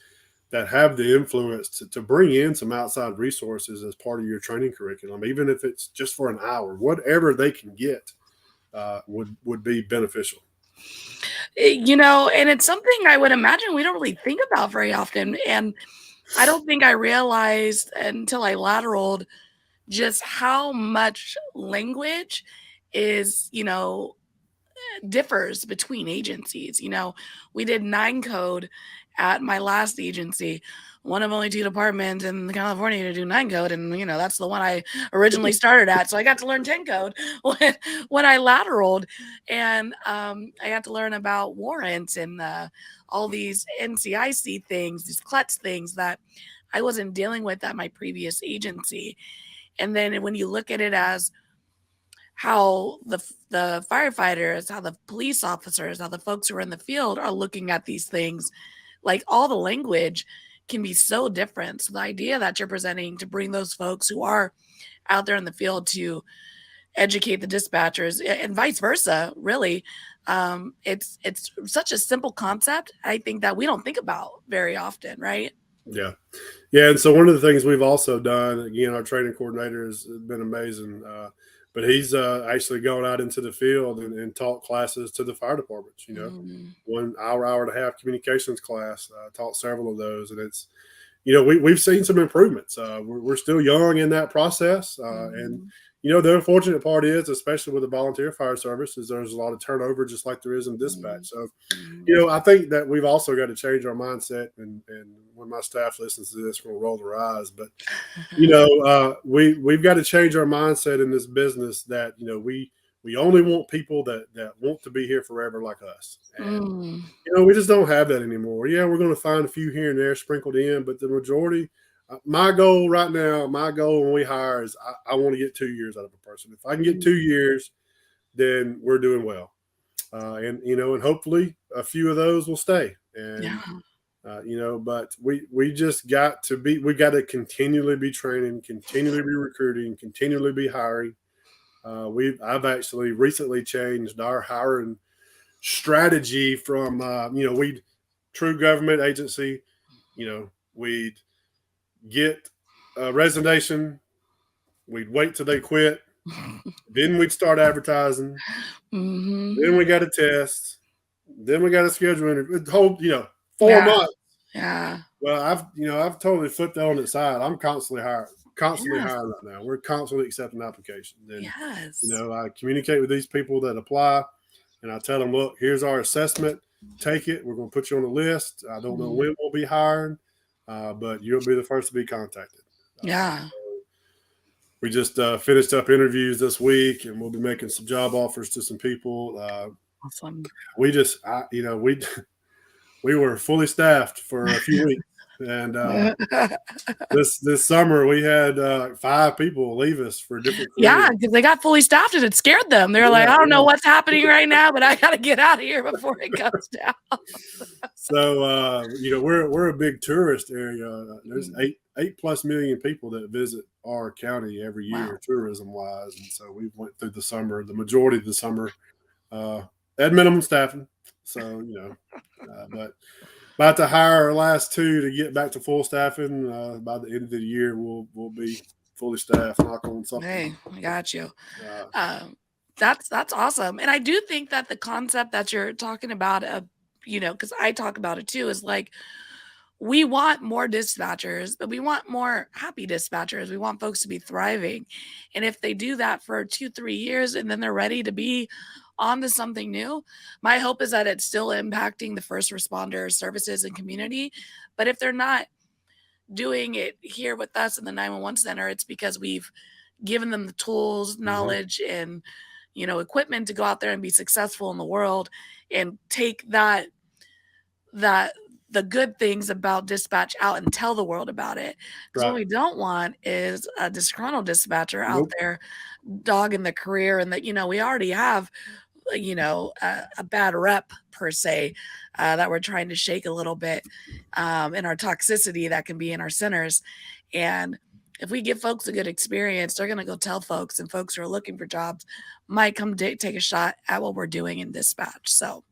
that have the influence to bring in some outside resources as part of your training curriculum, even if it's just for an hour. Whatever they can get would be beneficial. And it's something I would imagine we don't really think about very often. And I don't think I realized until I lateraled just how much language is, differs between agencies. We did 9 code at my last agency, one of only 2 departments in California to do 9 code. And, that's the one I originally started at. So I got to learn 10 code when I lateraled. And I got to learn about warrants and all these NCIC things, these CLETS things that I wasn't dealing with at my previous agency. And then when you look at it as how the firefighters, how the police officers, how the folks who are in the field are looking at these things, like all the language can be so different. So the idea that you're presenting to bring those folks who are out there in the field to educate the dispatchers and vice versa, really, it's such a simple concept. I think that we don't think about very often, right? Yeah. Yeah. And so one of the things we've also done, again, our training coordinator has been amazing. But he's actually gone out into the field and taught classes to the fire departments, Mm. 1 hour, hour and a half communications class, taught several of those. And it's, we've seen some improvements. We're still young in that process. And, Mhm. the unfortunate part is, especially with the volunteer fire service, is there's a lot of turnover, just like there is in dispatch. Mhm. So, Mhm. I think that we've also got to change our mindset. And when my staff listens to this, we'll roll their eyes. But we've got to change our mindset in this business that we only want people that want to be here forever like us, and Mm. we just don't have that anymore. Yeah, we're going to find a few here and there sprinkled in, but the majority. My goal right now, my goal when we hire is I want to get 2 years out of a person. If I can get 2 years, then we're doing well, and hopefully a few of those will stay. And Yeah. but we just we got to continually be training, continually be recruiting, continually be hiring. I've actually recently changed our hiring strategy from we true government agency. We'd get a resignation, we'd wait till they quit, then we'd start advertising, Mhm. then we got a test, then we got a schedule interview. The whole 4 months. Yeah. Well, I've totally flipped that on its side. I'm constantly Yes. hiring right now. We're constantly accepting applications. And, Yes. I communicate with these people that apply and I tell them, look, here's our assessment. take it. We're going to put you on the list. I don't know when we'll be hiring, but you'll be the first to be contacted. Yeah. We just finished up interviews this week, and we'll be making some job offers to some people. Awesome. We just, we were fully staffed for a few weeks, and this summer we had 5 people leave us for different careers. Yeah, because they got fully staffed and it scared them. They're like, I don't know what's happening right now, but I got to get out of here before it goes down. So we're a big tourist area. There's 8+ million people that visit our county every year, tourism wise, and so we went through the majority of the summer at minimum staffing. So but about to hire our last 2 to get back to full staffing. By the end of the year, we'll be fully staffed. Knock on something. Hey, I got you. That's awesome, and I do think that the concept that you're talking about, because I talk about it too, is like we want more dispatchers, but we want more happy dispatchers. We want folks to be thriving, and if they do that for 2-3 years and then they're ready to be on to something new, my hope is that it's still impacting the first responder services and community. But if they're not doing it here with us in the 911 center, it's because we've given them the tools, knowledge, and equipment to go out there and be successful in the world and take the good things about dispatch out and tell the world about it. Because what we don't want is a disgruntled dispatcher out there dogging the career, and that we already have a bad rep per se that we're trying to shake a little bit in our toxicity that can be in our centers. And if we give folks a good experience, they're going to go tell folks, and folks who are looking for jobs might come take a shot at what we're doing in dispatch. So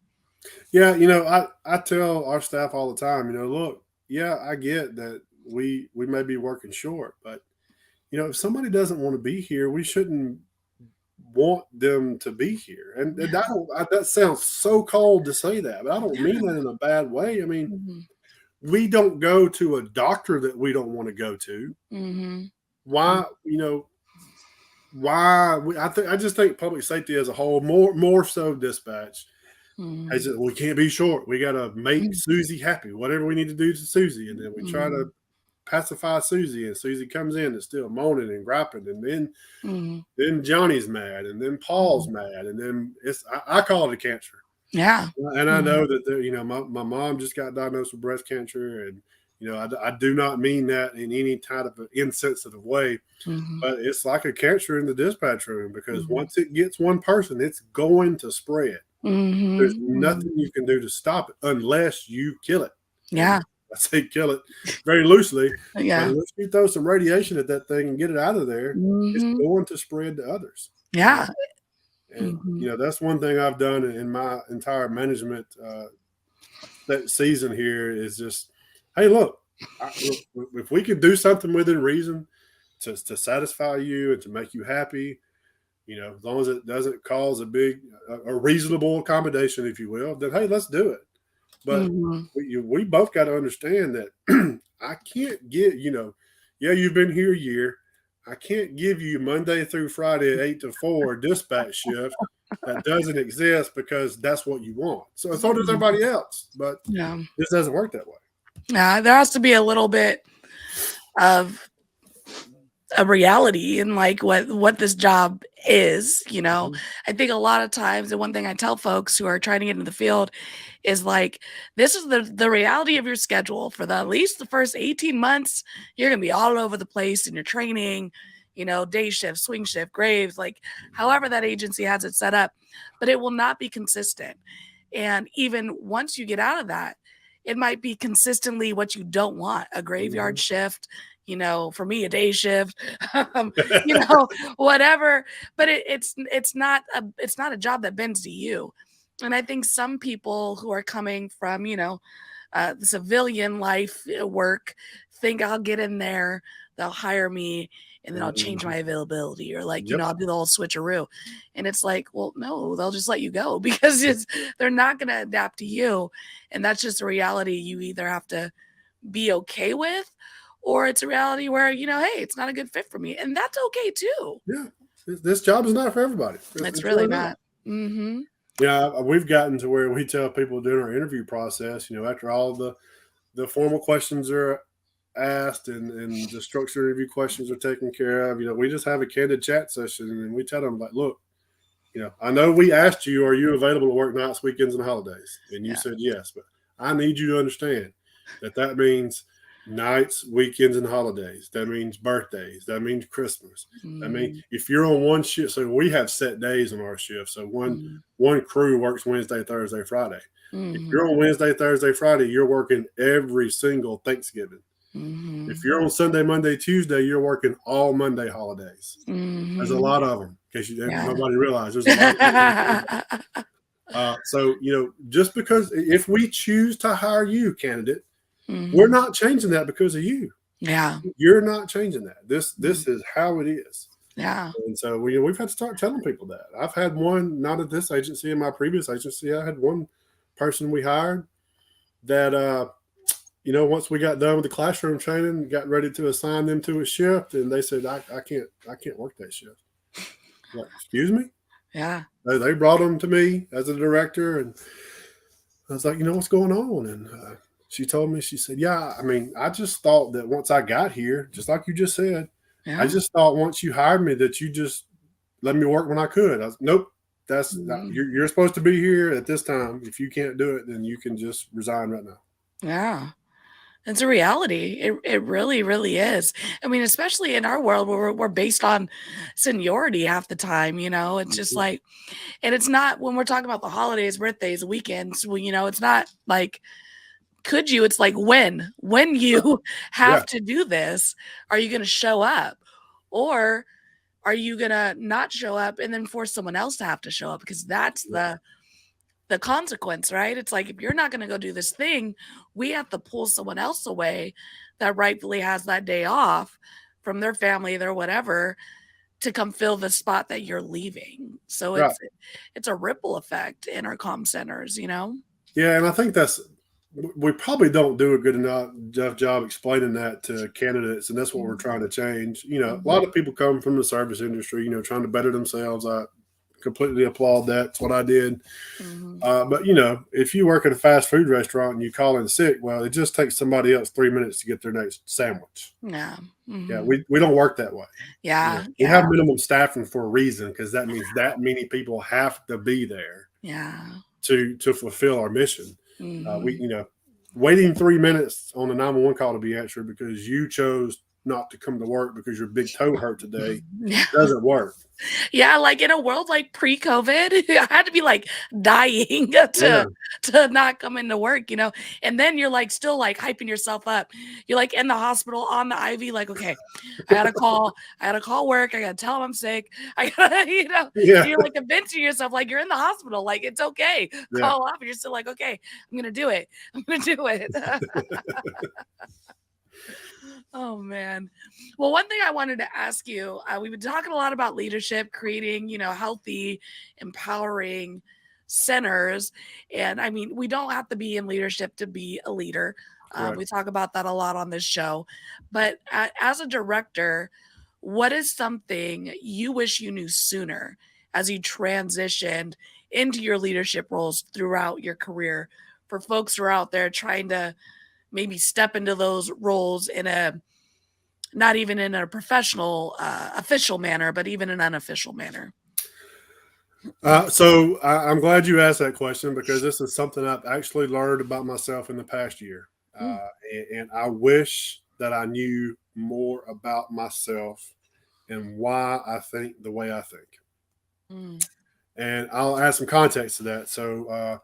I tell our staff all the time, look, I get that we may be working short, but if somebody doesn't want to be here, we shouldn't want them to be here. And that sounds so cold to say that, but I don't mean that in a bad way. I mean, we don't go to a doctor that we don't want to go to. Why, I just think public safety as a whole, more so dispatch, we can't be short. We got to make Susie happy, whatever we need to do to Susie. And then we try to pacify Susie, and Susie comes in and still moaning and griping, and then Johnny's mad, and then Paul's mad, and then I call it a cancer. Yeah. And I know that my mom just got diagnosed with breast cancer, and I do not mean that in any kind of an insensitive way, but it's like a cancer in the dispatch room, because once it gets one person, it's going to spread. There's nothing you can do to stop it unless you kill it. Yeah. I say kill it very loosely. Yeah. Unless you throw some radiation at that thing and get it out of there, it's going to spread to others. Yeah. And that's one thing I've done in my entire management that season here is just, hey, look, if we could do something within reason to satisfy you and to make you happy, as long as it doesn't cause a reasonable accommodation, if you will, then hey, let's do it. But we both got to understand that I can't get, you've been here a year. I can't give you Monday through Friday at 8 to 4 dispatch shift that doesn't exist because that's what you want. So does everybody else, but this doesn't work that way. Yeah, there has to be a little bit of a reality in like what this job is. I think a lot of times, the one thing I tell folks who are trying to get into the field is like, this is the reality of your schedule for at least the first 18 months. You're gonna be all over the place in your training, day shift, swing shift, graves, like however that agency has it set up, but it will not be consistent. And even once you get out of that, it might be consistently what you don't want, a graveyard shift, for me, a day shift, whatever, but it's not a job that bends to you. And I think some people who are coming from, the civilian life work think I'll get in there, they'll hire me, and then I'll change my availability, or I'll do the whole switcheroo. And it's like, well, no, they'll just let you go because they're not going to adapt to you. And that's just a reality you either have to be okay with, or it's a reality where, hey, it's not a good fit for me. And that's okay too. Yeah. This job is not for everybody. It's really not. Yeah, we've gotten to where we tell people during our interview process, after all the formal questions are asked and the structured interview questions are taken care of, we just have a candid chat session and we tell them, like, look, I know we asked you, are you available to work nights, weekends, and holidays? And you said yes, but I need you to understand that means nights, weekends, and holidays. That means birthdays. That means Christmas. I mean, if you're on one shift, so we have set days on our shift. So one crew works Wednesday, Thursday, Friday. If you're on Wednesday, Thursday, Friday, you're working every single Thanksgiving. If you're on Sunday, Monday, Tuesday, you're working all Monday holidays. There's a lot of them, in case nobody realizes. There's a lot. So, just because if we choose to hire you, candidate, we're not changing that because of you. Yeah. You're not changing that. This is how it is. Yeah. And so we've had to start telling people that. I've had one, not at this agency, in my previous agency, I had one person we hired that once we got done with the classroom training, got ready to assign them to a shift, and they said, I can't work that shift. I'm like, excuse me? Yeah. They brought them to me as a director, and I was like, what's going on? And she told me, she said, yeah, I mean, I just thought that once I got here, just like you just said, I just thought once you hired me that you just let me work when I could. I was, nope, that's not, you're supposed to be here at this time. If you can't do it, then you can just resign right now. Yeah. It's a reality. It really, really is. I mean, especially in our world where we're based on seniority half the time, it's just like, and it's not when we're talking about the holidays, birthdays, weekends, well, it's not like, could you, it's like when you have to do this, are you going to show up, or are you going to not show up and then force someone else to have to show up? Because that's the consequence, right? It's like, if you're not going to go do this thing, we have to pull someone else away that rightfully has that day off from their family, their whatever, to come fill the spot that you're leaving. So it's a ripple effect in our comm centers, Yeah, and I think we probably don't do a good enough job explaining that to candidates, and that's what we're trying to change. A lot of people come from the service industry, trying to better themselves. I completely applaud that. It's what I did. But if you work at a fast food restaurant and you call in sick, well, it just takes somebody else 3 minutes to get their next sandwich. Yeah. Yeah, we don't work that way. Yeah. We have minimum staffing for a reason, because that means that many people have to be there. Yeah. To fulfill our mission. Waiting 3 minutes on a 911 call to be answered because you chose not to come to work because your big toe hurt today doesn't work. Yeah, like in a world like pre-COVID, I had to be like dying to not come into work, and then you're like still like hyping yourself up. You're like in the hospital on the IV, like, okay, I gotta call work, I gotta tell them I'm sick. I gotta, you're like convincing yourself like you're in the hospital, like it's okay. Call off, and you're still like, okay, I'm gonna do it. Oh, man. Well, one thing I wanted to ask you, we've been talking a lot about leadership, creating, healthy, empowering centers. And I mean, we don't have to be in leadership to be a leader. We talk about that a lot on this show. But as a director, what is something you wish you knew sooner as you transitioned into your leadership roles throughout your career, for folks who are out there trying to maybe step into those roles in not even in a professional, official manner, but even an unofficial manner? So I'm glad you asked that question, because this is something I've actually learned about myself in the past year. And I wish that I knew more about myself and why I think the way I think. And I'll add some context to that. So,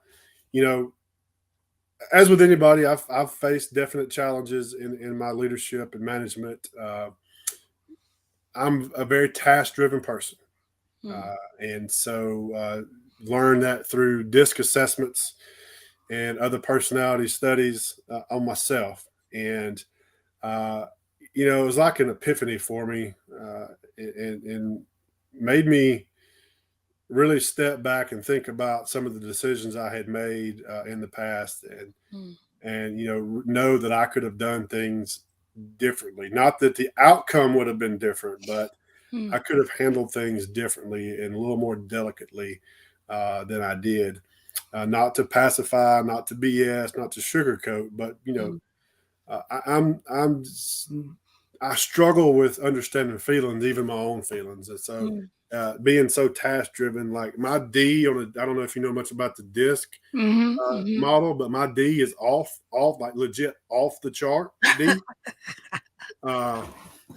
as with anybody, I've faced definite challenges in my leadership and management. I'm a very task-driven person. And so learned that through DISC assessments and other personality studies on myself. And, it was like an epiphany for me, and made me really step back and think about some of the decisions I had made in the past, and know that I could have done things differently. Not that the outcome would have been different, but I could have handled things differently and a little more delicately than I did. Not to pacify, not to BS, not to sugarcoat, but I struggle with understanding feelings, even my own feelings. And so being so task driven, like my D I don't know if you know much about the DISC model, but my D is off, like legit off the chart. D. I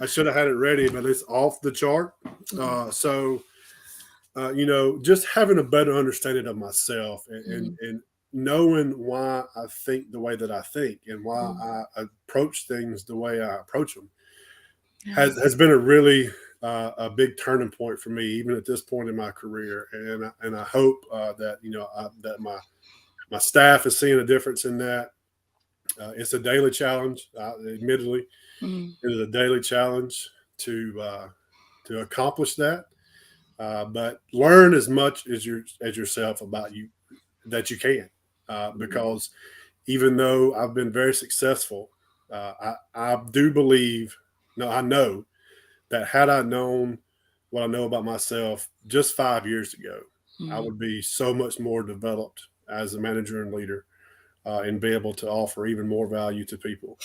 should have had it ready, but it's off the chart. Just having a better understanding of myself and knowing why I think the way that I think and why I approach things the way I approach them has been a really a big turning point for me, even at this point in my career. And I hope that that my staff is seeing a difference in that. It's a daily challenge, admittedly. It is a daily challenge to accomplish that. But learn as much as yourself about you that you can, because even though I've been very successful, I do believe, I know that had I known what I know about myself just 5 years ago, I would be so much more developed as a manager and leader, and be able to offer even more value to people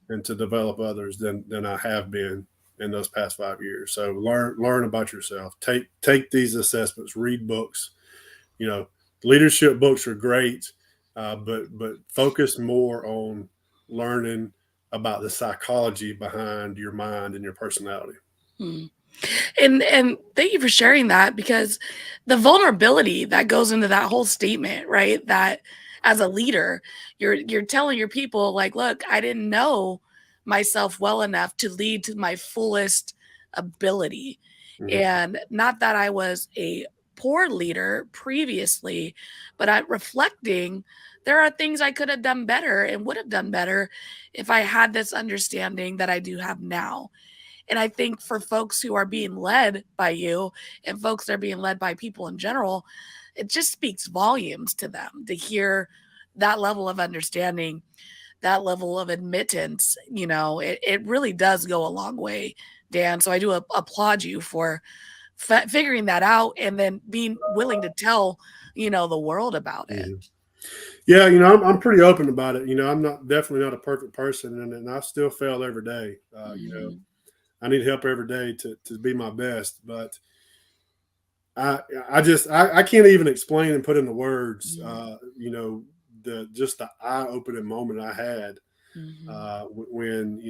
and to develop others than I have been in those past 5 years. So learn about yourself. Take these assessments. Read books. Leadership books are great, but focus more on learning about the psychology behind your mind and your personality. And thank you for sharing that, because the vulnerability that goes into that whole statement, right? That as a leader, you're telling your people, like, look, I didn't know myself well enough to lead to my fullest ability. And not that I was a poor leader previously, but at reflecting, there are things I could have done better and would have done better if I had this understanding that I do have now. And I think for folks who are being led by you and folks that are being led by people in general, it just speaks volumes to them to hear that level of understanding, that level of admittance. It really does go a long way, Dan. So I do applaud you for figuring that out and then being willing to tell, the world about it. Yeah, I'm pretty open about it. I'm definitely not a perfect person, and I still fail every day. I need help every day to be my best, but I can't even explain and put into words, the eye-opening moment I had when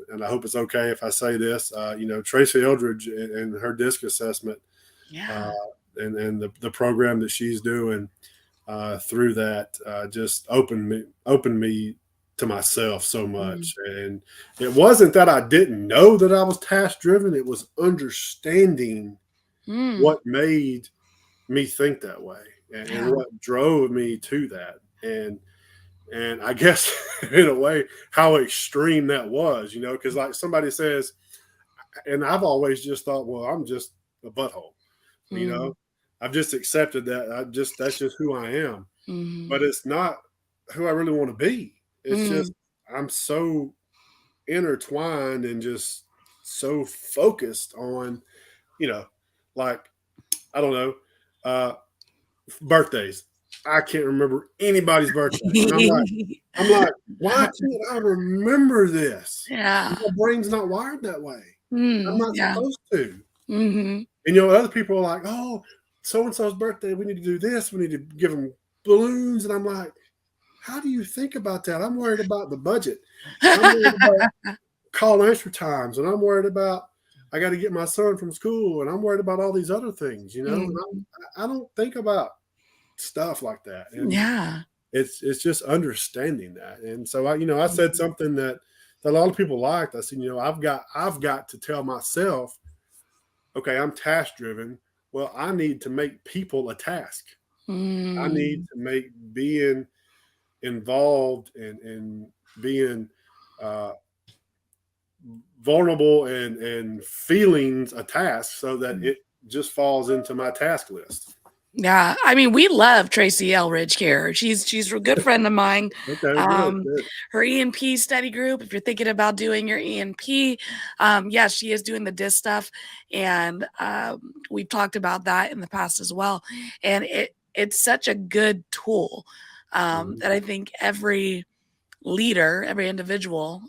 and I hope it's okay if I say this, Tracy Eldridge and her DISC assessment, and the program that she's doing through that just opened me to myself so much. And it wasn't that I didn't know that I was task driven. It was understanding what made me think that way and what drove me to that. And I guess in a way how extreme that was, because like somebody says, and I've always just thought, well, I'm just a butthole, I've just accepted that. That's just who I am. But it's not who I really want to be. It's just I'm so intertwined and just so focused on, like, I don't know, birthdays. I can't remember anybody's birthday. And I'm like, why can't I remember this? Yeah. My brain's not wired that way. I'm not supposed to. And other people are like, oh, so-and-so's birthday, we need to do this. We need to give them balloons. And I'm like, how do you think about that? I'm worried about the budget. I'm worried about call answer times. And I'm worried about, I got to get my son from school. And I'm worried about all these other things, And I don't think about stuff like that. And it's just understanding that. And so I said something that a lot of people liked. I said, I've got to tell myself, okay, I'm task driven. Well, I need to make people a task. I need to make being involved and being vulnerable and feelings a task, so that it just falls into my task list. Yeah, I mean, we love Tracy Elridge here. She's a good friend of mine. Okay, good, Um, good. her ENP study group. If you're thinking about doing your ENP, yeah, she is doing the DIS stuff, and we've talked about that in the past as well. And it's such a good tool Mhm. that I think every leader, every individual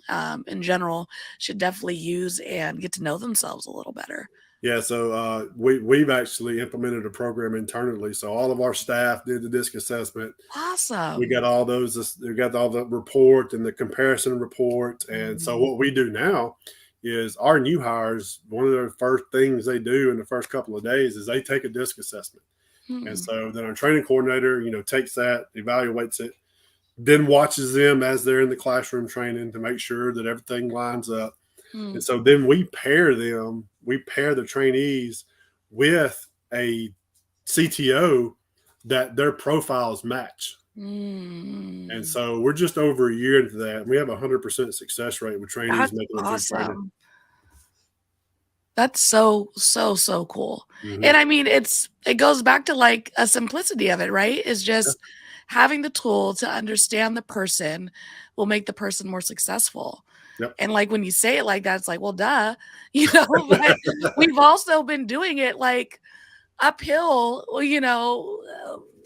in general, should definitely use and get to know themselves a little better. Yeah, so we've actually implemented a program internally. So all of our staff did the DISC assessment. We Awesome. got all those. We got all the report and the comparison report. And so Mhm. what we do now is our new hires. One of the first things they do in the first couple of days is they take a DISC assessment. And Hmm. so then our training coordinator, takes that, evaluates it, then watches them as they're in the classroom training to make sure that everything lines up. Hmm. And so then we pair the trainees with a CTO that their profiles match. And Mm. so we're just over a year into that. We have a 100% success rate with trainees That's making it through training. awesome. That's so cool. Hmm. And I mean, it goes back to like a simplicity of it, right? Is Yeah, just having the tool to understand the person will make the person more successful. yep. And like when you say it like that, it's like, well, duh, but we've also been doing it like uphill,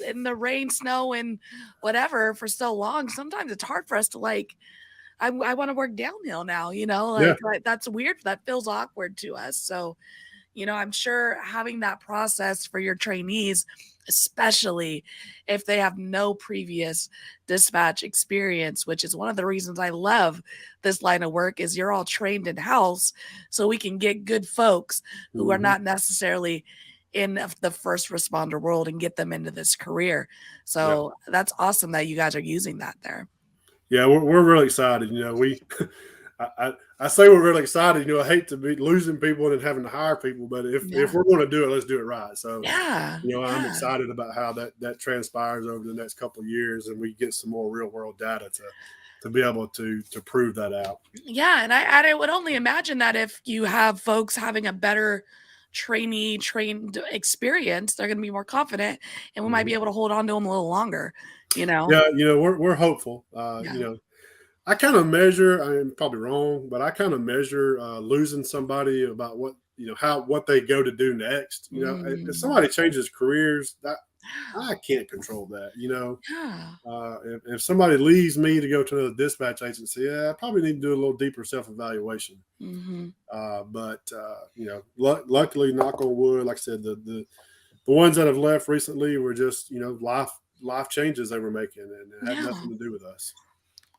in the rain, snow, and whatever for so long. Sometimes it's hard for us to like I wanna work downhill now, Yeah. like, that's weird, that feels awkward to us, so, I'm sure having that process for your trainees, especially if they have no previous dispatch experience, which is one of the reasons I love this line of work, is you're all trained in-house, so we can get good folks who are Hmm. not necessarily in the first responder world and get them into this career, Yeah. so that's awesome that you guys are using that there. Yeah. We're really excited. I say we're really excited. I hate to be losing people and having to hire people, but if Yeah. we're going to do it, let's do it right. So, Yeah, I'm yeah. excited about how that transpires over the next couple of years, and we get some more real world data to be able to prove that out. Yeah, and I would only imagine that if you have folks having a better trained experience, they're gonna be more confident, and we might Mhm. be able to hold on to them a little longer, you know? Yeah, we're hopeful. Yeah. I kind of measure. I'm probably wrong, but I kind of measure losing somebody about what they go to do next. If Mm. somebody changes careers, that I can't control that. Yeah. If somebody leaves me to go to another dispatch agency, yeah, I probably need to do a little deeper self evaluation. Mhm. But luckily, knock on wood, like I said, the ones that have left recently were just life changes they were making, and it had Yeah. nothing to do with us.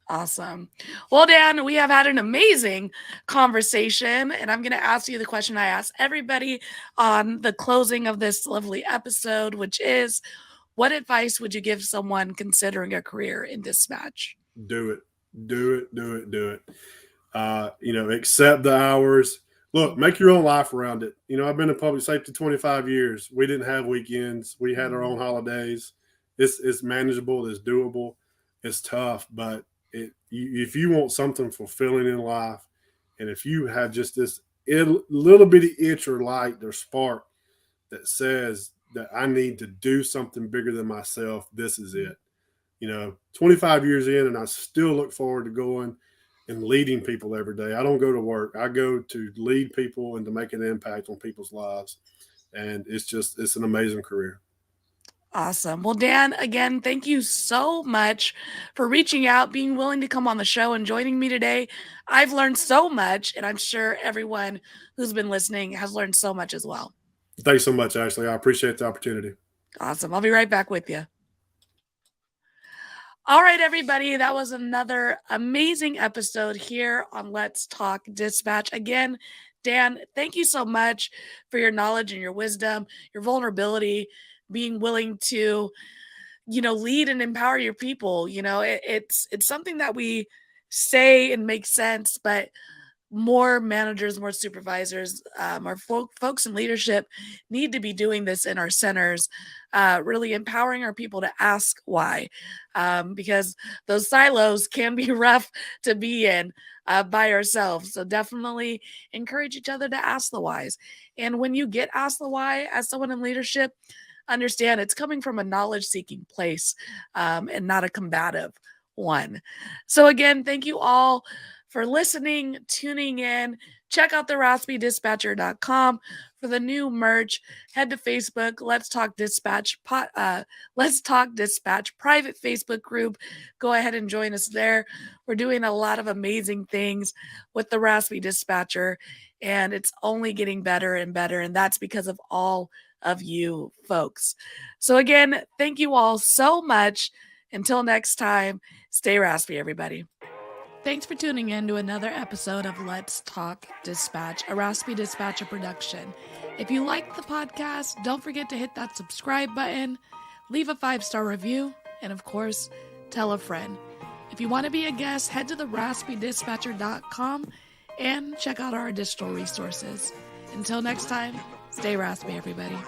Awesome. Well, Dan, we have had an amazing conversation, and I'm going to ask you the question I ask everybody on the closing of this lovely episode, which is, what advice would you give someone considering a career in dispatch? Do it, do it, do it, do it. Accept the hours. Look, make your own life around it. I've been in public safety 25 years. We didn't have weekends. We had our Mhm. own holidays. It's manageable. It's doable. It's tough, but if you want something fulfilling in life, and if you have just this little bitty itch or light or spark that says that I need to do something bigger than myself, this is it. 25 years in, and I still look forward to going and leading people every day. I don't go to work. I go to lead people and to make an impact on people's lives. And it's an amazing career. Awesome. Well, Dan, again, thank you so much for reaching out, being willing to come on the show and joining me today. I've learned so much, and I'm sure everyone who's been listening has learned so much as well. Thanks so much, Ashley. I appreciate the opportunity. Awesome. I'll be right back with you. All right, everybody. That was another amazing episode here on Let's Talk Dispatch. Again, Dan, thank you so much for your knowledge and your wisdom, your vulnerability, being willing to lead and empower your people. It's something that we say and makes sense, but more managers, more supervisors, our folks in leadership need to be doing this in our centers, really empowering our people to ask why, because those silos can be rough to be in by ourselves. So definitely encourage each other to ask the whys. And when you get asked the why as someone in leadership, understand it's coming from a knowledge-seeking place and not a combative one. So again, thank you all for listening, tuning in. Check out the raspydispatcher.com for the new merch. Head to Facebook, Let's Talk Dispatch, Let's Talk Dispatch private Facebook group. Go ahead and join us there. We're doing a lot of amazing things with the Raspy Dispatcher, and it's only getting better and better, and that's because of all of you folks. So again, thank you all so much. Until next time, stay raspy, everybody. Thanks for tuning in to another episode of Let's Talk Dispatch, a Raspy Dispatcher production. If you liked the podcast, don't forget to hit that subscribe button, leave a 5-star review, and of course, tell a friend. If you want to be a guest, head to the raspydispatcher.com and check out our additional resources. Until next time, stay raspy, everybody.